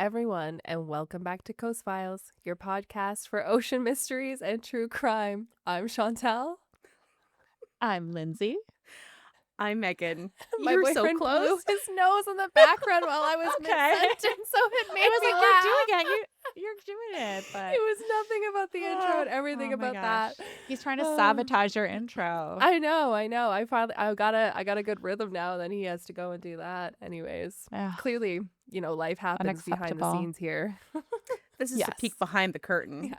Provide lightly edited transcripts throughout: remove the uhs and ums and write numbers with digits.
everyone, and welcome back to Coast Files, your podcast for ocean mysteries and true crime. I'm Chantel. I'm Lindsay. I'm Megan. My You're so boyfriend blew close. his nose in the background while I was mid-sentence, so it made I was me like, laugh. you're doing it. You're doing it. But It was nothing about the intro and everything oh my about gosh. that. He's trying to sabotage your intro. I know. I finally, I got a good rhythm now. Then he has to go and do that. Anyways, Ugh, clearly, life happens behind the unacceptable. scenes here. This is Yes. a peek behind the curtain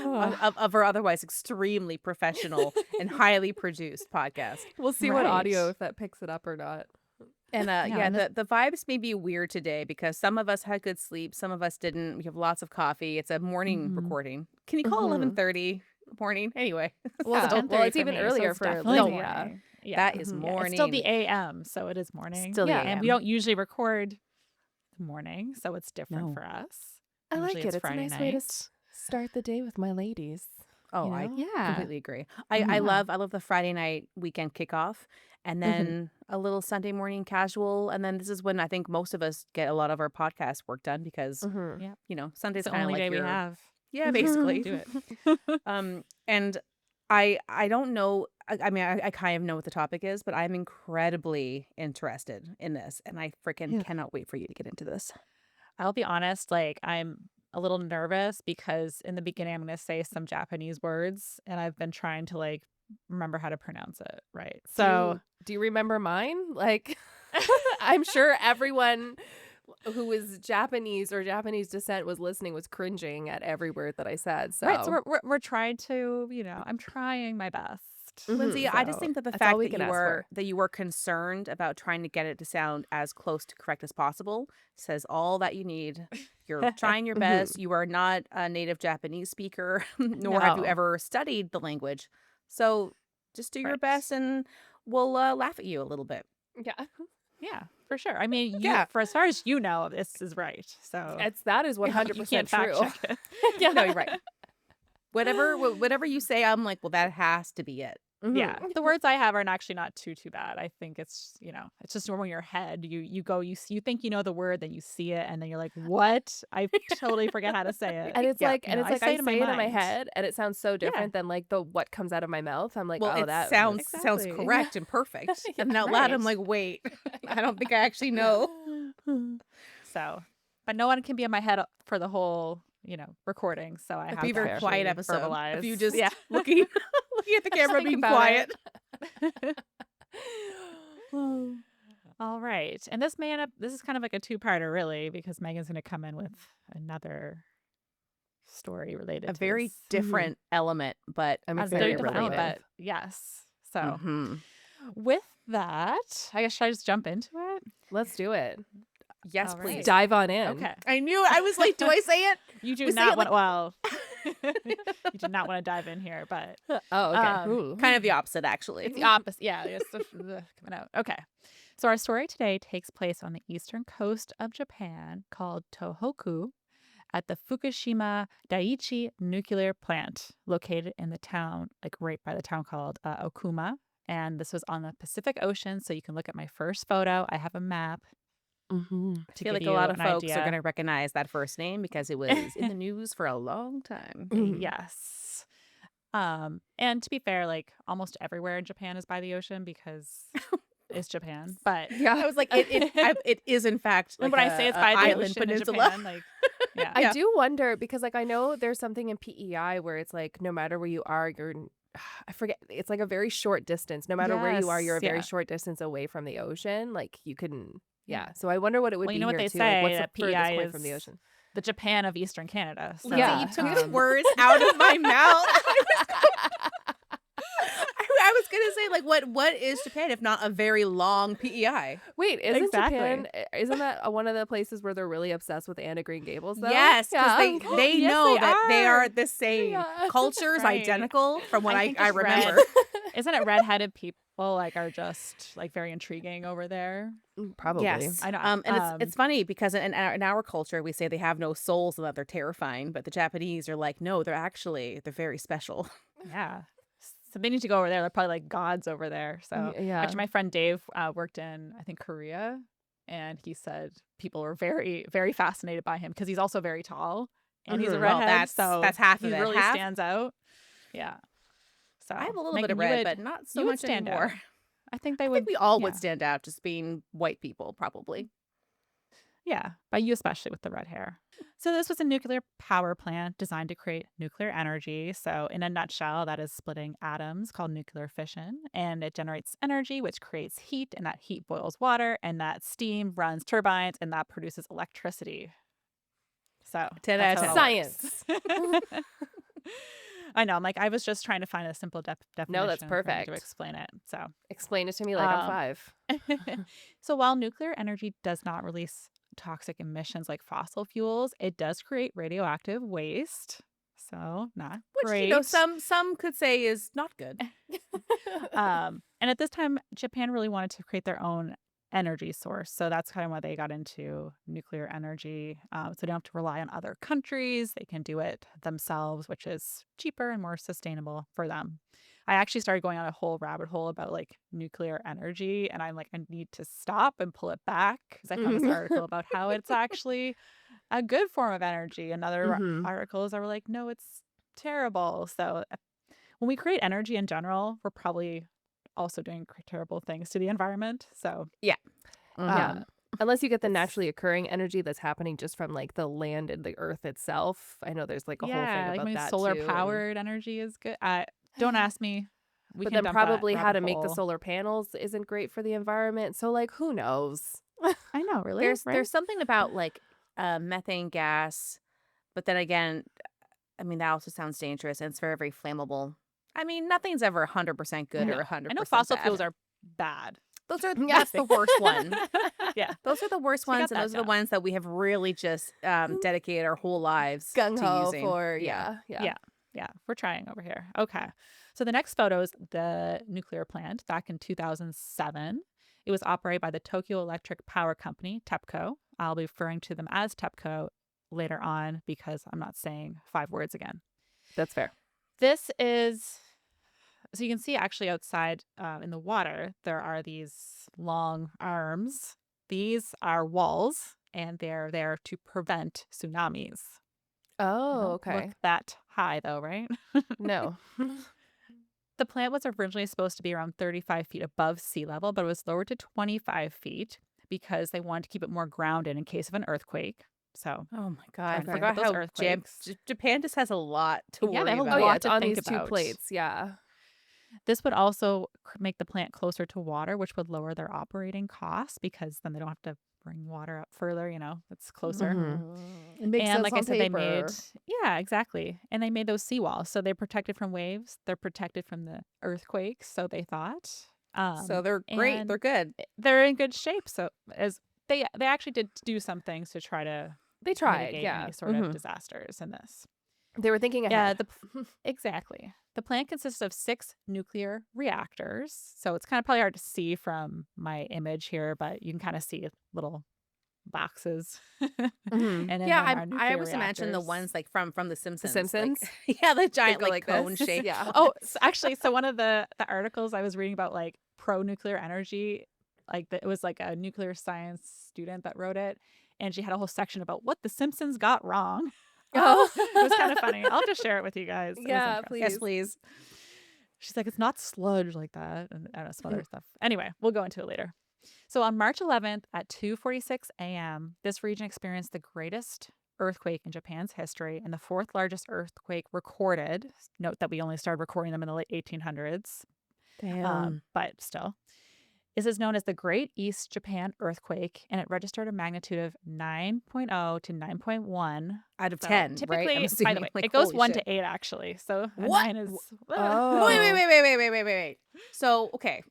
Ugh. of our otherwise extremely professional and highly produced podcast. We'll see what Right. audio if that picks it up or not. And and the vibes may be weird today because some of us had good sleep, some of us didn't. We have lots of coffee. It's a morning Mhm. recording. Can you call Mhm. 11:30 morning? Anyway, Well, It's it's 10:30 for even me, so earlier it's for definitely Lindsay. morning. Yeah. that is Mhm. morning. It's still the AM, so it is morning. Still the And we AM. don't usually record the morning, so it's different No. for us. I like Usually it. It's a Friday nice way to night. start the day with my ladies. Oh, you I know? Yeah. completely agree. I Yeah. love the Friday night weekend kickoff, and then a little Sunday morning casual, and then this is when I think most of us get a lot of our podcast work done because Mhm. Yeah. Sunday's It's the kind of only like day we your have. yeah basically. Do it. And I don't know. I mean, I kind of know what the topic is, but I'm incredibly interested in this, and I freaking Yeah. cannot wait for you to get into this. I'll be honest, I'm a little nervous because in the beginning I'm going to say some Japanese words and I've been trying to remember how to pronounce it right. So, do you remember mine? Like, I'm sure everyone who was Japanese or Japanese descent was listening was cringing at every word that I said. So, right, so we're trying to, I'm trying my best. Lindsay, I just So, think that the that's all fact we that can you ask were for. concerned about trying to get it to sound as close to correct as possible says all that you need. You're trying your best. You are not a native Japanese speaker, nor have you No. ever studied the language. So just do your Right. best, and we'll laugh at you a little bit. Yeah, Yeah, for sure. I mean, Yeah. for as far as you know, this is right. So that is you 100% can't fact true. check it. Yeah. No, you're right. Whatever you say, I'm like, well, that has to be it. Mhm. Yeah, the words I have are actually not too bad. I think it's it's just normal in your head. You go, you think you know the word, then you see it, and then you're like, what? I totally forget how to say it. And it's Yeah. like, I say it in my mind. head, and it sounds so different than like the what comes out of my mouth. I'm like, Well, oh, it that sounds Exactly. correct and perfect. And out loud, I'm Right. like, wait, I don't think I actually know. So, but no one can be in my head for the whole recording. So I It'd have be a to very quiet actually episode. verbalize. If you just yeah. looking at the camera, think being about quiet. All right, and this is kind of like a two-parter, really, because Megan's going to come in with another story related A to very this. different element, but I'm A excited very to different relate element, it. but yes. So Mhm. with that, I guess should I just jump into it? Let's do it. Yes, All please. right. Dive on in. Okay. I knew. I was like, do I say it? You do We say not it want well. You do not want to dive in here, but Oh, okay. Ooh. Kind of the opposite, actually. it's the opposite. Yeah, it's coming out. Okay. So our story today takes place on the eastern coast of Japan called Tohoku at the Fukushima Daiichi Nuclear Plant located in the town, right by the town called Okuma. And this was on the Pacific Ocean. So you can look at my first photo. I have a map. Mm-hmm. I feel like a lot of folks are going to recognize that first name because it was in the news for a long time. Mhm. Yes. And to be fair, almost everywhere in Japan is by the ocean because it's Japan. But Yeah. I was like, it is in fact and like when I say it's by the island ocean peninsula. in Japan, yeah. I do wonder because I know there's something in PEI where it's like no matter where you are, I forget. It's like a very short distance. No matter where you are, you're a Yes, very yeah. short distance away from the ocean. Like you can, yeah. So I wonder what it would Well, be you know what here they too. say, Like, what's that the furthest PEI point from the is ocean? the Japan of Eastern Canada. So, Lindsay, Yeah. you took the words out of my mouth. I was gonna say, like, what is Japan if not a very long PEI? Wait, isn't Exactly. Japan? Isn't that one of the places where they're really obsessed with Anne of Green Gables? Though? Yes, because they Yes, know they that they are. are the same. Yeah. Culture's Right. identical from what think I it's remember. red. Isn't it redheaded people are just very intriguing over there? Probably. Yes, I know. and it's funny because in our culture we say they have no souls and that they're terrifying, but the Japanese are like, no, they're very special. Yeah. So they need to go over there. They're probably like gods over there. So Yeah. actually, my friend Dave worked in, I think, Korea. and he said people were very, very fascinated by him because he's also very tall and he's a Mhm. Well, redhead. So that's half he of it. really Half. stands out. Yeah. So I have a little bit Megan, of you red, would but not so you would much stand anymore. out. I think they I would. think we all Yeah. would stand out, just being white people, probably. Yeah, by you especially with the red hair. So this was a nuclear power plant designed to create nuclear energy. So in a nutshell, that is splitting atoms called nuclear fission, and it generates energy which creates heat, and that heat boils water, and that steam runs turbines, and that produces electricity. So 10 that's out of how it 10. works. Science. I know. I'm like, I was just trying to find a simple definition No, that's for me to perfect. explain it. So Explain it to me like I'm Um, 5. so while nuclear energy does not release toxic emissions like fossil fuels, it does create radioactive waste. So not Which, great. some could say is not good. And at this time, Japan really wanted to create their own energy source. So that's kind of why they got into nuclear energy. So they don't have to rely on other countries. They can do it themselves, which is cheaper and more sustainable for them. I actually started going on a whole rabbit hole about like nuclear energy. And I'm like, I need to stop and pull it back because I found this article about how it's actually a good form of energy. And other Mhm. articles are like, no, it's terrible. So when we create energy in general, we're probably also doing terrible things to the environment. So Yeah. Yeah. Unless you get the it's- naturally occurring energy that's happening just from like the land and the earth itself. I know there's like a whole thing yeah, like about maybe that solar too. powered energy is good. Don't ask me. We But can then dump that probably how rabbit to make the hole. solar panels isn't great for the environment. So like who knows? I know, really. There's right? there's something about like methane gas, but then again, I mean, that also sounds dangerous and it's very, very flammable. I mean, nothing's ever 100% good No. or 100% I know fossil bad. fuels are bad. That's the worst one. Yeah. Those are the worst So you ones, got and that those are the down. ones that we have really just dedicated our whole lives Gung to ho using. for yeah. Yeah. We're trying over here. Okay. So the next photo is the nuclear plant back in 2007. It was operated by the Tokyo Electric Power Company, TEPCO. I'll be referring to them as TEPCO later on because I'm not saying 5 words again. That's fair. This is, so you can see actually outside in the water, there are these long arms. These are walls, and they're there to prevent tsunamis. They Oh, don't okay. look that high though, right? No. The plant was originally supposed to be around 35 feet above sea level, but it was lowered to 25 feet because they wanted to keep it more grounded in case of an earthquake. So, Oh my God. I trying to forgot prevent those how earthquakes. Japan just has a lot to Yeah, they worry have a about. Oh yeah, lot it's to on think these 2 about. plates. Yeah. This would also make the plant closer to water, which would lower their operating costs because then they don't have to bring water up further, it's closer. It makes And sense like I on said, paper. they made, yeah, exactly. And they made those seawalls. So they're protected from waves. They're protected from the earthquakes. So they thought. So they're great. And They're good. they're in good shape. So as they actually did do some things to try to They tried, mitigate yeah. any sort of disasters in this. They were thinking Yeah, ahead. exactly. The plant consists of 6 nuclear reactors. So it's kind of probably hard to see from my image here, but you can kind of see little boxes. Mhm. And in Yeah, them are I nuclear always imagine the reactors. ones like from The Simpsons. Simpsons? Like, yeah, the They giant go like this. cone shape. Yeah. Oh, actually, so one of the articles I was reading about like pro nuclear energy, it was like a nuclear science student that wrote it, and she had a whole section about what the Simpsons got wrong. Oh. It was kind of funny. I'll just share it with you guys. It was Yeah, interesting. Yes, please. She's like, it's not sludge like that, and I don't know, some other stuff. Anyway, we'll go into it later. So on March 11th at 2:46 a.m., this region experienced the greatest earthquake in Japan's history and the 4th largest earthquake recorded. Note that we only started recording them in the late 1800s, Damn. but still. This is known as the Great East Japan Earthquake, and it registered a magnitude of 9.0 to 9.1 Out of So 10, typically, right? I'm by the assuming, way, like, it goes holy 1 shit. to 8 actually. So a What? 9 is Oh. Wait. So, okay.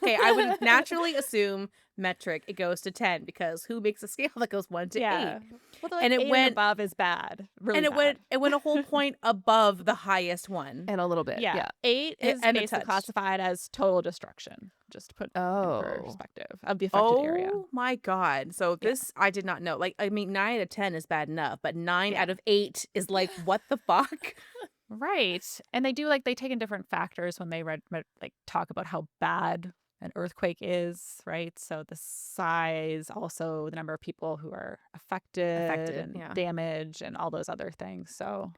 I would naturally assume metric, it goes to 10 because who makes a scale that goes 1 to 8? Well, like And it 8 and went- above is bad. Really And it bad. went a whole point above the highest one. And a little bit. Yeah. Yeah. 8 is And a basically touch. classified as total destruction. Just to put in Oh. perspective of the affected area. Oh my God. So Yeah. this I did not know. Like, I mean, 9 out of 10 is bad enough, but 9 Yeah. out of 8 is like, what the fuck? Right. And they do they take in different factors when they talk about how bad an earthquake is, right? So the size, also the number of people who are affected and Yeah. damage and all those other things. So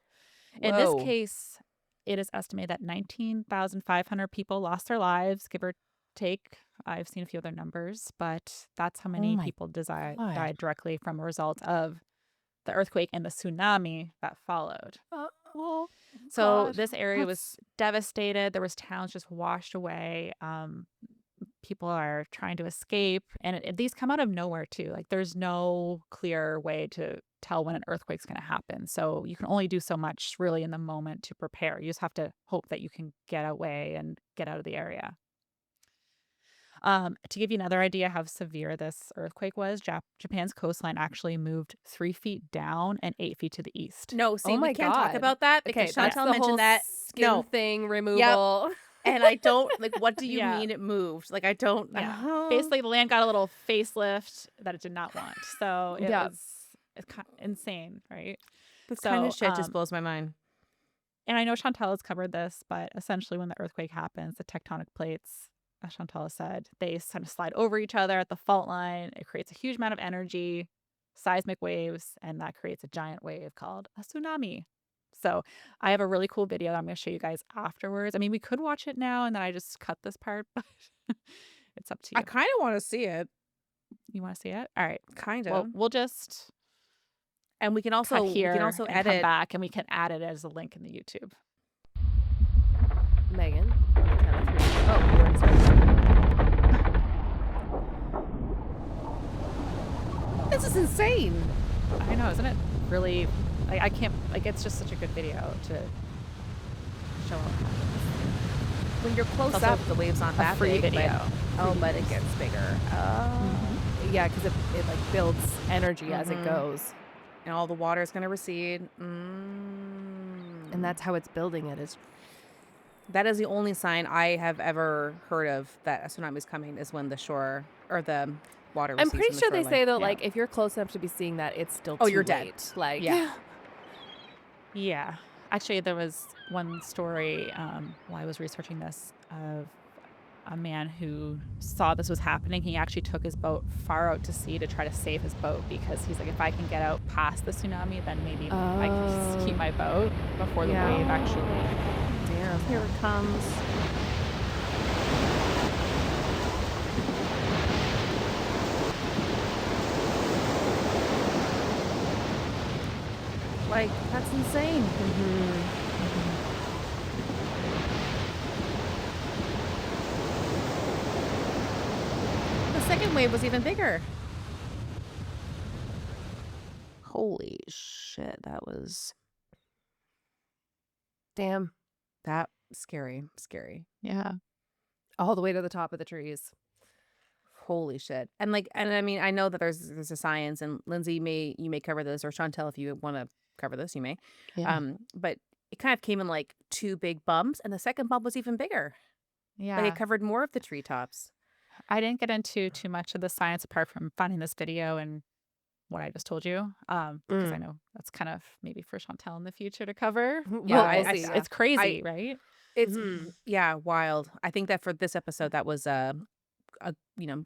in this Whoa. case, it is estimated that 19,500 people lost their lives, give or take. I've seen a few other numbers, but that's how many my people God. died directly from a result of the earthquake and the tsunami that followed. Oh, So God. this area was devastated. There was towns just washed away. People are trying to escape, and these come out of nowhere too. Like there's no clear way to tell when an earthquake's going to happen. So you can only do so much really in the moment to prepare. You just have to hope that you can get away and get out of the area. To give you another idea how severe this earthquake was, Japan's coastline actually moved 3 feet down and 8 feet to the east. No, see, Oh we my can't talk God. about that Okay, because that's Chantel the whole mentioned that. skin No. thing removal. And I don't like. What do you Yeah. mean it moved? Like I don't. Yeah. Basically, the land got a little facelift that it did not want. So it Yeah. was insane, right? This So, kind of shit just blows my mind. And I know Chantal has covered this, but essentially when the earthquake happens, the tectonic plates, as Chantal said, they kind of slide over each other at the fault line. It creates a huge amount of energy, seismic waves, and that creates a giant wave called a tsunami. So I have a really cool video that I'm going to show you guys afterwards. I mean, we could watch it now and then I just cut this part, but it's up to you. I kind of want to see it. You want to see it? All right. Kind of. Well, we'll just and we can cut also here we can also and edit come back, and we can add it as a link in the YouTube. Megan, on the count of 3. Oh, you already started. This is insane. I know, isn't it? Really, I can't. Like, it's just such a good video to show up. When you're close also up, the waves aren't that free big. video. But it gets bigger. Yeah, because it like builds energy as it goes. And all the water is going to recede. And that's how it's building it. That is the only sign I have ever heard of that a tsunami is coming is when the shore or the water recedes. I'm pretty from the sure they shoreline. say though, Yeah. like if you're close enough to be seeing that, it's still Oh, too you're dead. late. Like Yeah. Yeah. Actually, there was one story while I was researching this of a man who saw this was happening. He actually took his boat far out to sea to try to save his boat because he's like, if I can get out past the tsunami, then maybe I can just keep my boat before the wave actually. Damn. Here it comes. Like, that's insane. The second wave was even bigger. Holy shit, that was Damn. that scary. Yeah. All the way to the top of the trees. Holy shit. And I mean, I know that there's a science, and Lindsay you may cover this, or Chantel, if you want to cover this, you may. Yeah. But it kind of came in like 2 big bumps, and the second bump was even bigger. Yeah. Like it covered more of the treetops. I didn't get into too much of the science apart from finding this video and what I just told you, because I know that's kind of maybe for Chantel in the future to cover. Yeah, we'll see. It's crazy, right? It's yeah, wild. I think that for this episode, that was a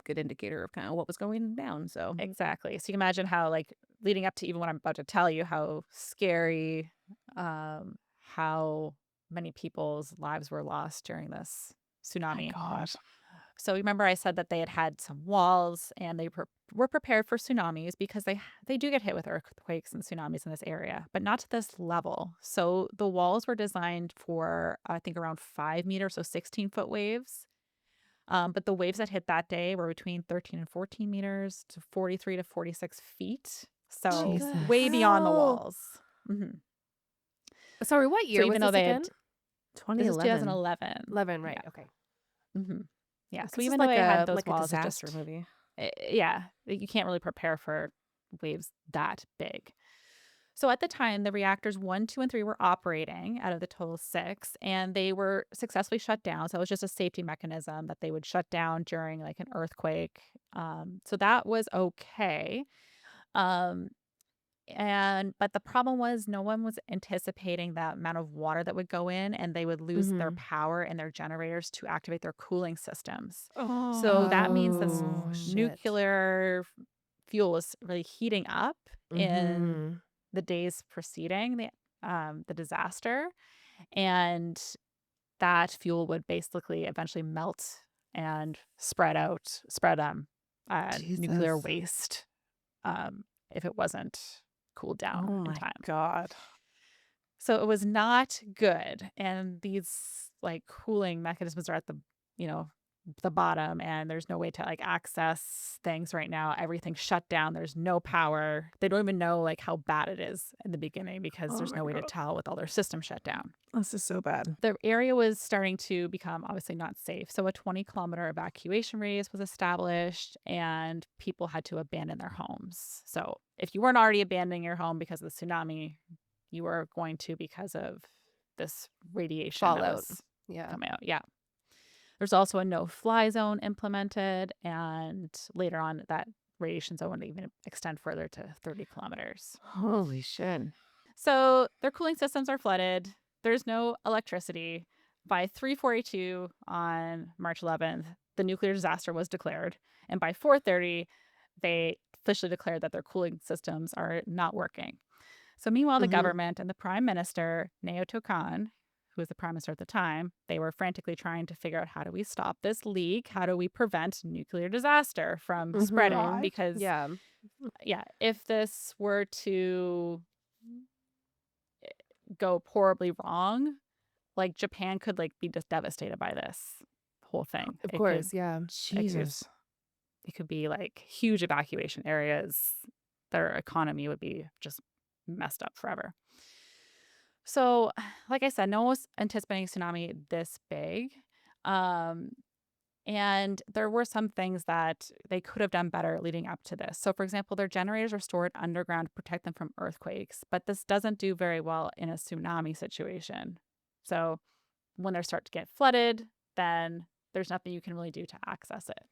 good indicator of kind of what was going down. So Exactly. So you can imagine how, like, leading up to even what I'm about to tell you, how scary, how many people's lives were lost during this tsunami. God. So remember I said that they had some walls and they were prepared for tsunamis because they do get hit with earthquakes and tsunamis in this area, but not to this level. So the walls were designed for, I think, around 5 meters, so 16-foot waves. But the waves that hit that day were between 13 and 14 meters to 43 to 46 feet. So Jesus. way beyond the Hell. walls. Mm-hmm. Sorry, what year So was even though this they again? had this is 2011. 11, right? Yeah. Okay. Mm-hmm. Yeah. So This even is though like they had a those like a walls, it disaster just movie. yeah, you can't really prepare for waves that big. So at the time, the reactors 1, 2, and 3 were operating out of the total 6, and they were successfully shut down. So it was just a safety mechanism that they would shut down during like an earthquake. So that was okay. But the problem was no one was anticipating that amount of water that would go in, and they would lose their power and their generators to activate their cooling systems. So that means this Oh, shit. nuclear fuel was really heating up in Mm-hmm. the days preceding the disaster, and that fuel would basically eventually melt and spread nuclear Jesus. waste if it wasn't cooled down Oh in my time. God. So it was not good. And these like cooling mechanisms are at the bottom, and there's no way to like access things right now. Everything's shut down. There's no power. They don't even know like how bad it is in the beginning because Oh there's my no way to God. tell with all their systems shut down. This is so bad. The area was starting to become obviously not safe. So a 20-kilometer evacuation radius was established, and people had to abandon their homes. So if you weren't already abandoning your home because of the tsunami, you were going to because of this radiation that Fallout. was Yeah. coming out. Yeah. There's also a no-fly zone implemented, and later on that radiation zone would even extend further to 30 kilometers. Holy shit. So their cooling systems are flooded. There's no electricity. By 3:42 on March 11th, the nuclear disaster was declared. And by 4:30, they officially declared that their cooling systems are not working. So meanwhile, the Mhm. government and the prime minister, Naoto Kan, who was the prime minister at the time, they were frantically trying to figure out, how do we stop this leak? How do we prevent nuclear disaster from spreading? God. Because, Yeah. if this were to go horribly wrong, like Japan could like be just devastated by this whole thing. Of course. Yeah. Jesus. It could be like huge evacuation areas. Their economy would be just messed up forever. So, like I said, no one was anticipating a tsunami this big. And there were some things that they could have done better leading up to this. So, for example, their generators are stored underground to protect them from earthquakes, but this doesn't do very well in a tsunami situation. So, when they start to get flooded, then there's nothing you can really do to access it.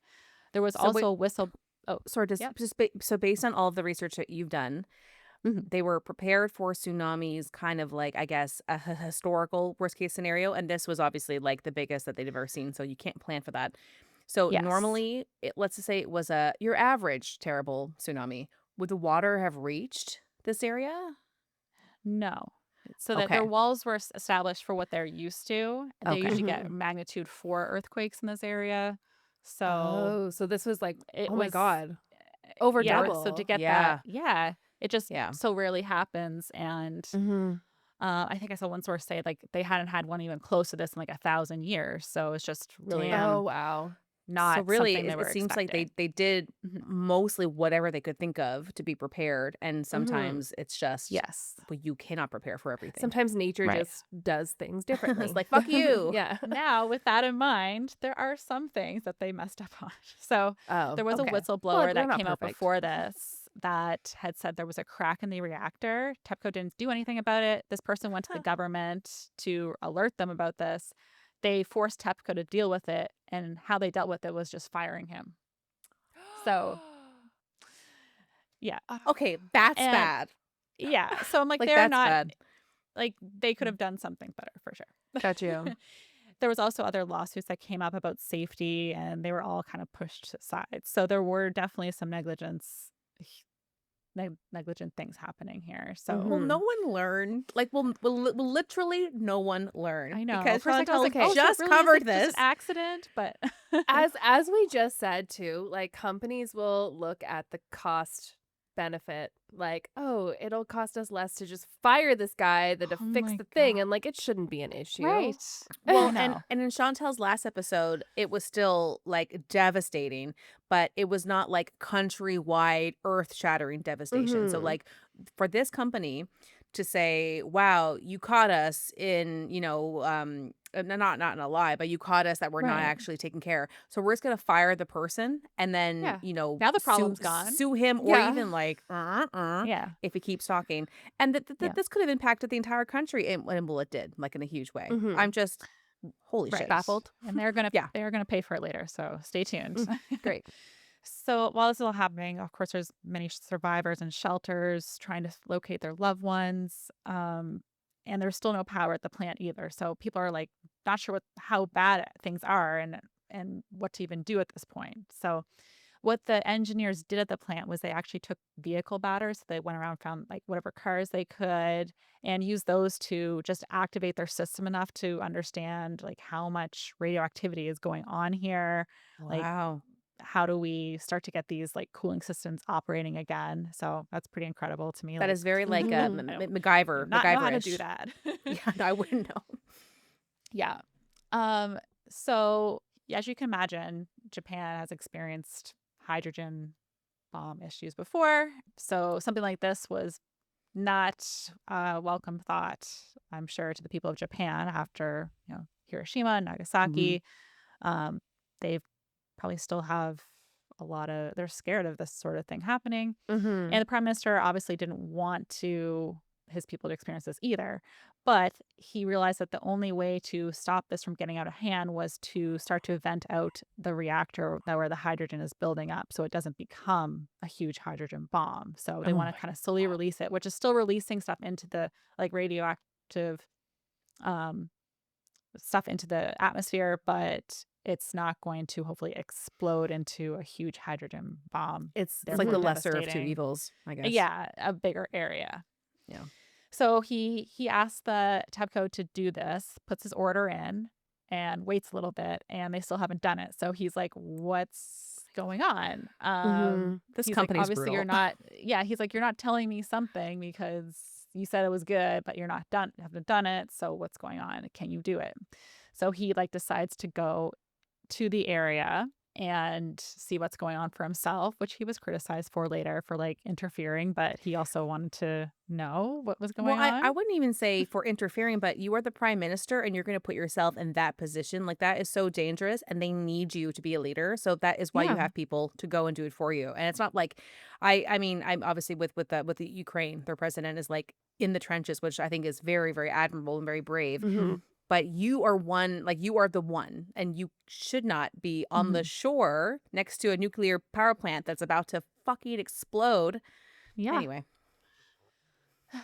There was So also wait- a whistle. Oh, So Yep. so based on all of the research that you've done, they were prepared for tsunamis, kind of like, I guess, a historical worst case scenario. And this was obviously like the biggest that they'd ever seen. So you can't plan for that. So Yes. normally, let's just say it was your average terrible tsunami. Would the water have reached this area? No. So that Okay. their walls were established for what they're used to. They Okay. usually get magnitude 4 earthquakes in this area. So Oh, so this was like, it oh my was God, over yeah. double. So to get Yeah. that, it just Yeah. so rarely happens. And Mm-hmm. I think I saw one source say like they hadn't had one even close to this in like 1,000 years. So it's just really Damn. Oh wow. not So really, something they were it seems like expecting. they did Mhm. mostly whatever they could think of to be prepared. And sometimes it's just, Yes. well, you cannot prepare for everything. Sometimes nature Right. just does things differently. It's like, fuck you. Yeah. Now, with that in mind, there are some things that they messed up on. So Oh. there was okay. a whistleblower Well, they're that not came out perfect. before this that had said there was a crack in the reactor. TEPCO didn't do anything about it. This person went to the government to alert them about this. They forced TEPCO to deal with it, and how they dealt with it was just firing him. So, yeah. Okay, that's And- bad. Yeah. So I'm like, Like, they're that's not, bad. like, they could have done something better for sure. Got you. There was also other lawsuits that came up about safety, and they were all kind of pushed aside. So there were definitely some negligent things happening here. So Will no one learn? Like, will literally no one learn? I know. Because First I was like, Chantel's oh, so it just really is, covered like, this. just an accident, but As we just said too, like companies will look at the cost benefit, like, oh, it'll cost us less to just fire this guy than to Oh fix my the thing, God. and like it shouldn't be an issue. right. Well, I know. and in Chantel's last episode, it was still like devastating, but it was not like countrywide, earth-shattering devastation. So, Mhm. like, for this company to say, "Wow, you caught us in, not in a lie, but you caught us that we're not Right. actually taking care. So we're just gonna fire the person and then, Yeah. Now the problem's gone. sue him, or Yeah. even like, Yeah. if he keeps talking." And Yeah. this could have impacted the entire country, and well, it did, like in a huge way. Mhm. I'm just holy Right. shit. Baffled. And they're gonna Yeah. pay for it later. So stay tuned. Great. So while this is all happening, of course, there's many survivors and shelters trying to locate their loved ones. And there's still no power at the plant either. So people are like not sure how bad things are and what to even do at this point. So what the engineers did at the plant was they actually took vehicle batteries. So they went around, found like whatever cars they could, and used those to just activate their system enough to understand like how much radioactivity is going on here. Like, Wow. how do we start to get these like cooling systems operating again? So that's pretty incredible to me. That Like, is very like Mhm. I don't not know how to do MacGyver-ish. that. Yeah, no, I wouldn't know. Yeah. Um, so as you can imagine, Japan has experienced hydrogen bomb issues before. So something like this was not a welcome thought, I'm sure, to the people of Japan after, Hiroshima and Mhm. Nagasaki. Um, they probably still have they're scared of this sort of thing happening. And Mhm. the prime minister obviously didn't want his people to experience this either. But he realized that the only way to stop this from getting out of hand was to start to vent out the reactor where the hydrogen is building up so it doesn't become a huge hydrogen bomb. So they Oh want to my kind of slowly God. release it, which is still releasing stuff into the like radioactive um, stuff into the atmosphere, but it's not going to hopefully explode into a huge hydrogen bomb, It's like therefore the Mhm. lesser of two devastating, evils, I guess. yeah, a bigger area. Yeah. So he asks the TEPCO to do this, puts his order in, and waits a little bit, and they still haven't done it. So he's like, "What's going on?" Mhm. This He's like, company's "Obviously, you're brutal. not." Yeah, he's like, "You're not telling me something because you said it was good, but you're not done, haven't done it. So what's going on? Can you do it?" So he like decides to go to the area and see what's going on for himself, which he was criticized for later for like interfering, but he also wanted to know what was Well, going I on. I wouldn't even say for interfering, but you are the prime minister and you're gonna put yourself in that position. Like, that is so dangerous, and they need you to be a leader. So that is why you Yeah. have people to go and do it for you. And it's not like I mean, I'm obviously with the Ukraine, their president is, like, in the trenches, which I think is very, very admirable and very brave. Mhm. But you are you are the one, and you should not be on the Mhm. shore next to a nuclear power plant that's about to fucking explode. Yeah. Anyway.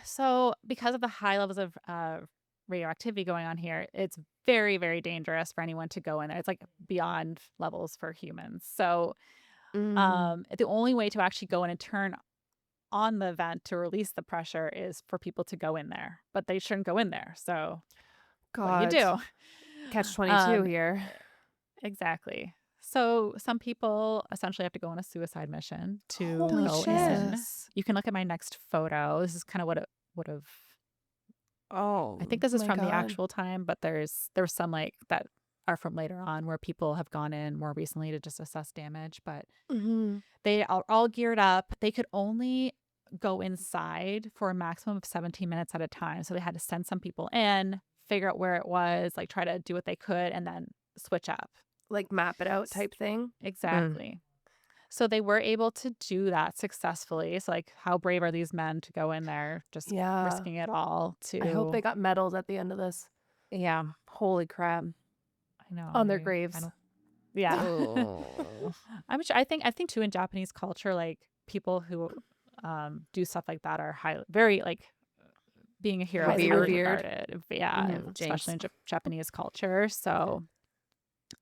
So, because of the high levels of radioactivity going on here, it's very, very dangerous for anyone to go in there. It's like beyond levels for humans. So, Mm. the only way to actually go in and turn on the vent to release the pressure is for people to go in there, but they shouldn't go in there. So, what do you God. do? Catch-22 Um, here. exactly. So, some people essentially have to go on a suicide mission to Holy go shit. in. Jesus. You can look at my next photo. This is kind of what it would have. Oh I think this is My from the God. actual time, but there's some like that are from later on where people have gone in more recently to just assess damage, but Mhm. they are all geared up. They could only go inside for a maximum of 17 minutes at a time. So they had to send some people in, figure out where it was, like try to do what they could, and then switch up. Like, map it out S- type thing? Mm. Exactly. So they were able to do that successfully. So like how brave are these men to go in there just Yeah. risking it all I hope to they got medals at the end of this Yeah. Holy crap. I know. on their I graves. don't Yeah. Oh. I think too in Japanese culture, like people who do stuff like that are very like being a hero is Highly highly Revered. revered. regarded. Yeah, Mhm. especially Jinx. in Japanese culture. So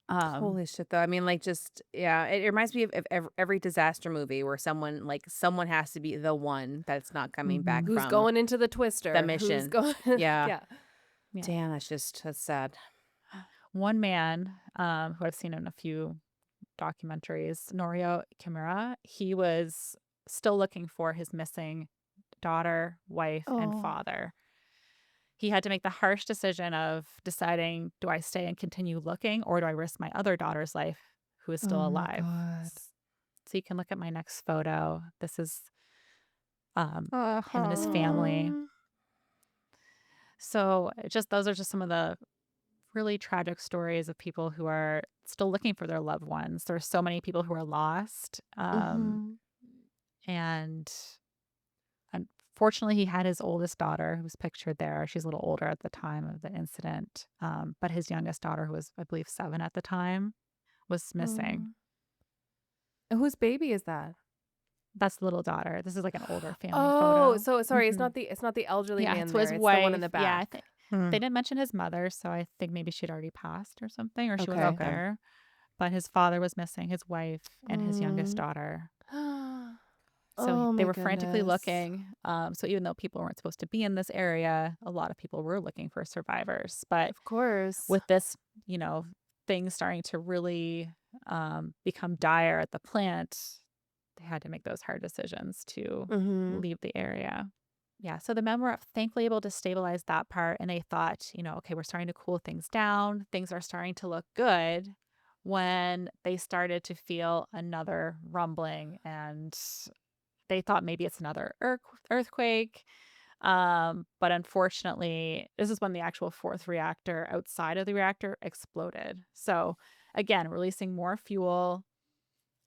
um Holy shit, though. I mean, like, just, yeah, it reminds me of every disaster movie where someone has to be the one that's not coming back mhm, Who's from going into the the twister? Who's mission. going Yeah. Yeah. yeah. Damn, that's sad. One man who I've seen in a few documentaries, Norio Kimura, he was still looking for his missing daughter, wife, and Oh. father. He had to make the harsh decision of deciding, do I stay and continue looking or do I risk my other daughter's life who is still Oh my alive? God. So you can look at my next photo. This is him and his family. Oh. So just those are just some of the really tragic stories of people who are still looking for their loved ones. There are so many people who are lost. Mhm. And unfortunately, he had his oldest daughter who was pictured there. She's a little older at the time of the incident. But his youngest daughter, who was, I believe, 7 at the time, was missing. Mm. Whose baby is that? That's the little daughter. This is like an older family Oh, photo. so sorry, Mhm. it's not the elderly Yeah, man so his there. It's the one in the wife. Yeah, I back. think Hmm. they didn't mention his mother, so I think maybe she'd already passed or something, or she was out Okay. there. But his father was missing, his wife, and his youngest Mm. daughter. So Oh they my were frantically goodness. looking. So even though people weren't supposed to be in this area, a lot of people were looking for survivors. But Of course. with this, things starting to really become dire at the plant, they had to make those hard decisions to Mm-hmm. leave the area. Yeah, so the men were thankfully able to stabilize that part, and they thought, okay, we're starting to cool things down. Things are starting to look good when they started to feel another rumbling, and they thought maybe it's another earthquake. But unfortunately, this is when the actual fourth reactor outside of the reactor exploded. So again, releasing more fuel.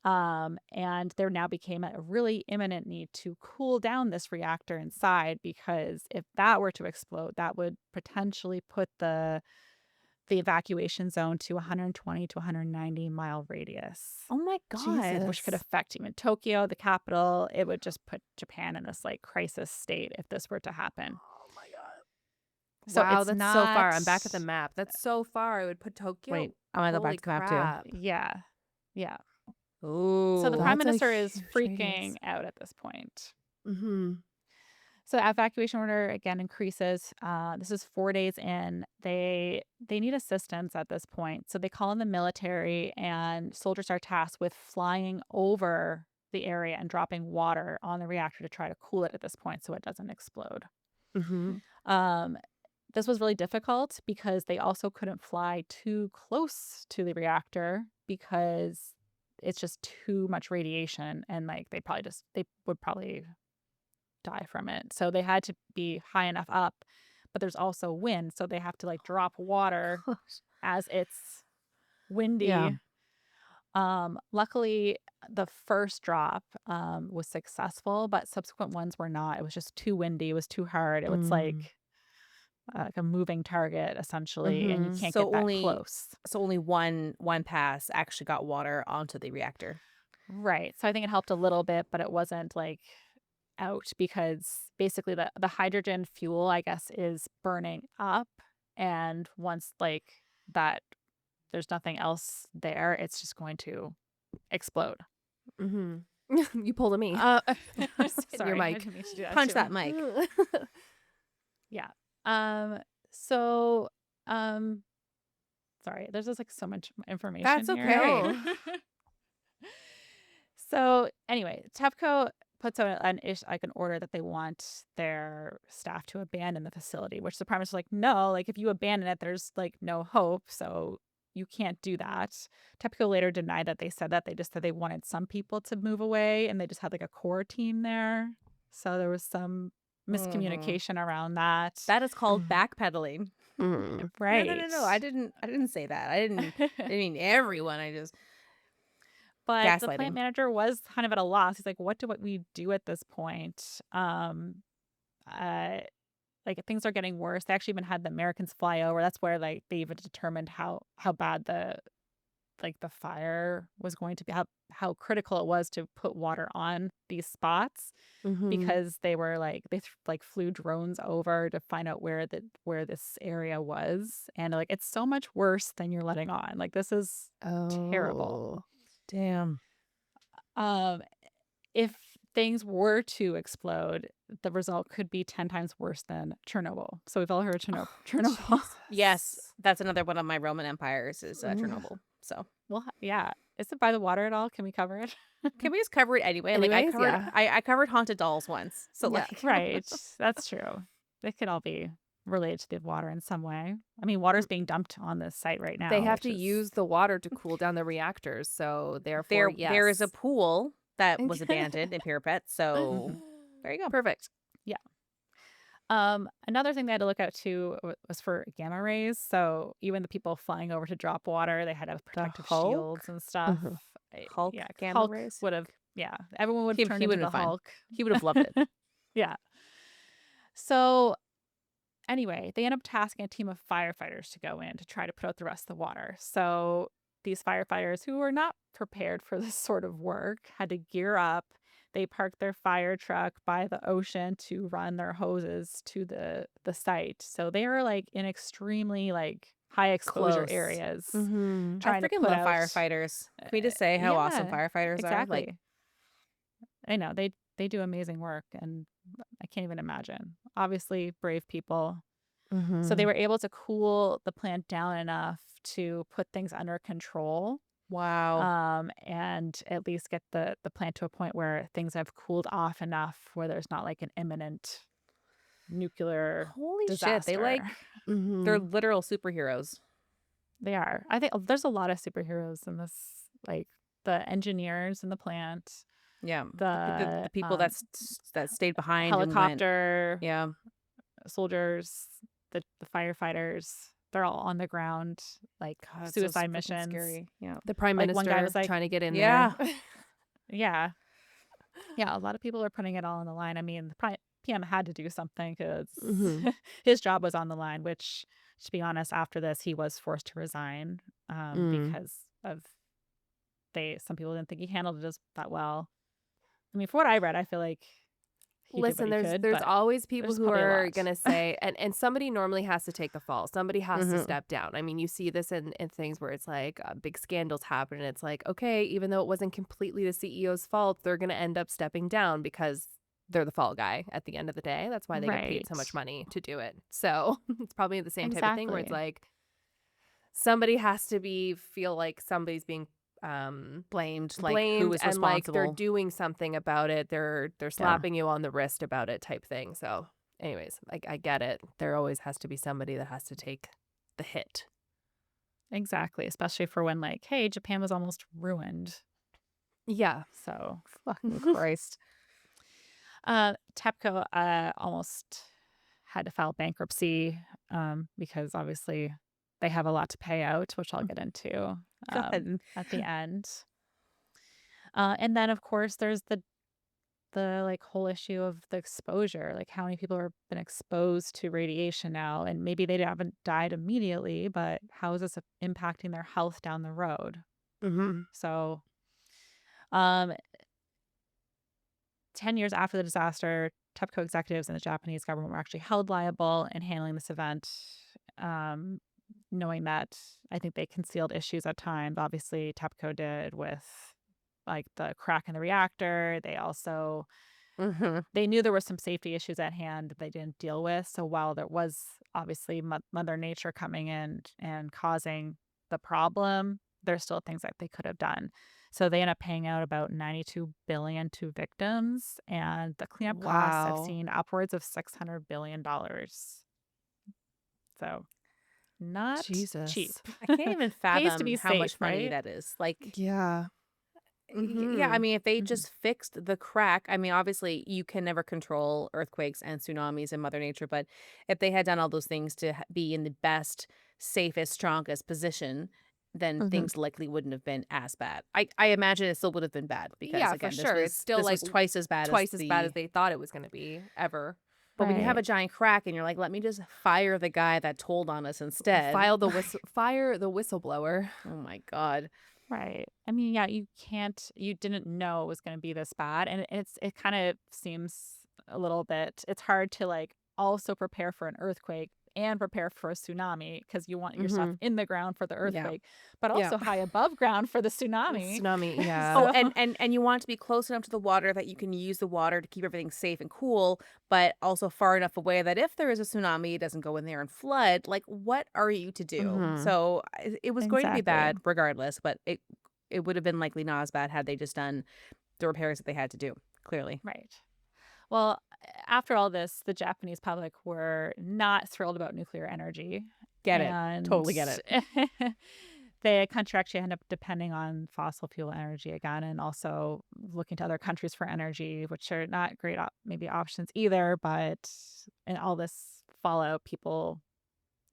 And there now became a really imminent need to cool down this reactor inside, because if that were to explode, that would potentially put the evacuation zone to 120 to 190-mile radius. Oh my Which could Jesus. affect even Tokyo, the capital. It would just put Japan in this like crisis state if this were to happen. Oh my God. So Wow, it's that's so far. not. I'm back at the map. That's so far. I would put Tokyo. Wait, I want to go back Holy to the map too. crap. Yeah. Yeah. So the Ooh. prime That's a minister is huge freaking radius. out at this point. Mm-hmm. So the evacuation order again increases. This is 4 days in. They need assistance at this point. So they call in the military, and soldiers are tasked with flying over the area and dropping water on the reactor to try to cool it at this point so it doesn't explode. Mm-hmm. Um, this was really difficult because they also couldn't fly too close to the reactor because it's just too much radiation, and like they would probably die from it. So they had to be high enough up, but there's also wind, so they have to like drop water as it's Yeah. windy. Luckily the first drop was successful, but subsequent ones were not. It was just too windy, it was too hard. It was like a moving target essentially, and you Mm-hmm. can't So get that only close. one pass actually got water onto the reactor. Right. So I think it helped a little bit, but it wasn't like out, because basically the hydrogen fuel, I guess, is burning up, and once like that there's nothing else there, it's just going to explode. Mm-hmm. You pulled a me. Sorry, Your I mic. didn't mean to do that Punch to that him. mic. Yeah. So sorry, there's just like so much information That's here. okay. No. So anyway, TEPCO puts out like an order that they want their staff to abandon the facility, which the prime minister's like, no, like if you abandon it, there's like no hope, so you can't do that. TEPCO later denied that they said that. They just said they wanted some people to move away, and they just had like a core team there. So there was some miscommunication around that. That is called backpedaling. Mm. Right. No. I didn't say that. I didn't mean everyone. I just But the plant gaslighting. manager was kind of at a loss. He's like, what do we do at this point? Like things are getting worse. They actually even had the Americans fly over. That's where like they even determined how bad the fire was going to be, how critical it was to put water on these spots, Mm-hmm. because they were like they flew drones over to find out where this area was, and like it's so much worse than you're letting on. Like this is terrible. Damn. If things were to explode, the result could be 10 times worse than Chernobyl. So we've all heard of Chernobyl. Yes, that's another one of my Roman empires is Ugh. Chernobyl. So Well, yeah. Is it by the water at all? Can we cover it? can we just cover it anyway? Like Anyways, I covered haunted dolls once. So Yeah. like Right. That's true. They could all be related to the water in some way. I mean, water's being dumped on this site right now. They have which to is- use the water to cool down the reactors, so therefore, yes. there is a pool that was abandoned in Parapet. So there you go. Perfect. Another thing they had to look out too was for gamma rays. So even the people flying over to drop water, they had to have protective Hulk? shields and stuff. Mhm. Hulk yeah, gamma Hulk rays? would have. Yeah, everyone would He- have turned he into would've the been fine. Hulk. He would have loved it. Yeah. So anyway, they end up tasking a team of firefighters to go in to try to put out the rest of the water. So these firefighters, who are not prepared for this sort of work had to gear up. They parked their fire truck by the ocean to run their hoses to the site. So they were like in extremely like high exposure Close. areas Mm-hmm. I trying to freaking put love out firefighters. Can we just say how awesome yeah, firefighters are? Like, exactly. I know they do amazing work, and I can't even imagine. Obviously brave people. So they Mm-hmm. were able to cool the plant down enough to put things under control, wow. and at least get the plant to a point where things have cooled off enough where there's not like an imminent nuclear Holy shit. disaster. They're Mm-hmm. literal superheroes. They are. I think there's a lot of superheroes in this, like the engineers in the plant, Yeah. the The people that stayed behind and went. helicopter Yeah. soldiers, the firefighters. They're all on the ground, like God, it's so suicide freaking missions. scary. Yeah. The prime Like one guy minister was like, trying to get in Yeah. there. yeah, yeah, a lot of people are putting it all on the line. I mean, the PM had to do something because Mm-hmm. his job was on the line, which, to be honest, after this, he was forced to resign Mm. because of some people didn't think he handled it as that well. I mean, for what I read, I feel like he did what Listen, he could, there's but always people there's who probably a are lot. gonna say, and somebody normally has to take the fall. Somebody has to Mm-hmm. step down. I mean, you see this in things where it's like big scandals happen, and it's like, okay, even though it wasn't completely the CEO's fault, they're gonna end up stepping down because they're the fall guy at the end of the day. That's why they get paid so much Right. money to do it. So it's probably the same type of thing where it's Exactly. like somebody has to feel like somebody's being Blamed. Like, who blamed, was and like they're responsible? doing something about it. They're Yeah, slapping you on the wrist about it type thing. So anyways, like I get it. There always has to be somebody that has to take the hit. exactly. Especially for when, like, hey, Japan was almost ruined. Yeah. So, Fucking Christ. TEPCO almost had to file bankruptcy because obviously they have a lot to pay out, which I'll get into God. at the end. And then, of course, there's the like whole issue of the exposure, like how many people have been exposed to radiation now, and maybe they haven't died immediately, but how is this impacting their health down the road? Mm-hmm. So, um, 10 years after the disaster, TEPCO executives and the Japanese government were actually held liable in handling this event, um, knowing that I think they concealed issues at times. Obviously, TEPCO did with like the crack in the reactor. They also Mm-hmm. they knew there were some safety issues at hand that they didn't deal with. So while there was obviously Mother Nature coming in and causing the problem, there's still things that they could have done. So they end up paying out about 92 billion to victims, and the cleanup costs have Wow. seen upwards of $600 billion. So not cheap. Jesus. I can't even Pays to fathom be how safe, much money right? that is. Like, Yeah. yeah, I Mm-hmm. mean, if they Mhm. just fixed the crack, I mean, obviously you can never control earthquakes and tsunamis and Mother Nature, but if they had done all those things to be in the best, safest, strongest position, then Mm-hmm. things likely wouldn't have been as bad. I imagine it still would have been bad because Yeah, for again, sure. It's still this like was twice as bad as twice as bad as the. they thought it was gonna be ever. But when you have Right. a giant crack and you're like, let me just fire the guy that told on us instead. Fire the whistleblower. Oh my God. Right. I mean, yeah, you didn't know it was going to be this bad. And it kind of seems a little bit, it's hard to like also prepare for an earthquake and prepare for a tsunami because you want your stuff Mm-hmm. in the ground for the Yeah. earthquake, but Yeah. also high above ground for the tsunami. Tsunami, yeah. Oh, So, and you want it to be close enough to the water that you can use the water to keep everything safe and cool, but also far enough away that if there is a tsunami, it doesn't go in there and flood. Like, what are you to do? Mm-hmm. So it was going to be exactly. bad regardless, but it would have been likely not as bad had they just done the repairs that they had to do. Clearly, Right. Well, after all this, the Japanese public were not thrilled about nuclear energy. get it, And totally get it. the country actually ended up depending on fossil fuel energy again, and also looking to other countries for energy, which are not great maybe options either. But in all this fallout, people